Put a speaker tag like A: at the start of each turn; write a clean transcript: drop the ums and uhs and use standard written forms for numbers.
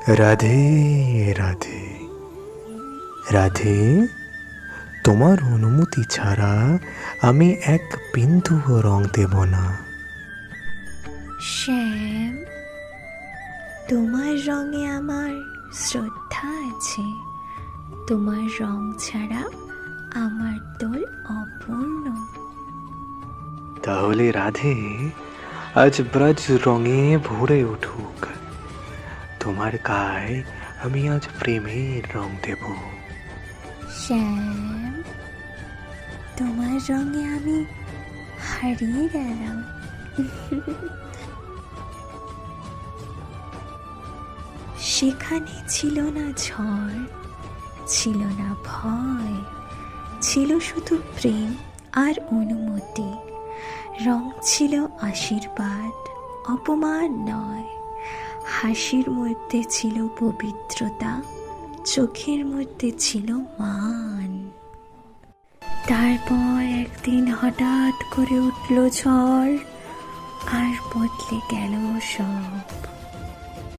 A: রাধে রাধে রাধে, তোমার অনুমতি ছাড়া আমি এক বিন্দুও রং দেব না।
B: শ্যাম, তোমার রঙে আমার শ্রদ্ধা আছে। তোমার রং ছাড়া আমার দোল অপূর্ণ।
A: তাহলে রাধে, আজ ব্রজ রঙে ভরে উঠুক। তোমার গায়ে আমি আজ প্রেমের রং দেব।
B: শ্যাম, তোমার রঙে আমি হারিয়ে গেলাম। সেখানে ছিল না ঝড়, ছিল না ভয়, ছিল শুধু প্রেম আর অনুমতি। রং ছিল আশীর্বাদ, অপমান নয়। হাসির মধ্যে ছিল পবিত্রতা, চোখের মধ্যে ছিল মান। তারপর একদিন হঠাৎ করে উঠল ঝড়, আর বদলে গেল সব।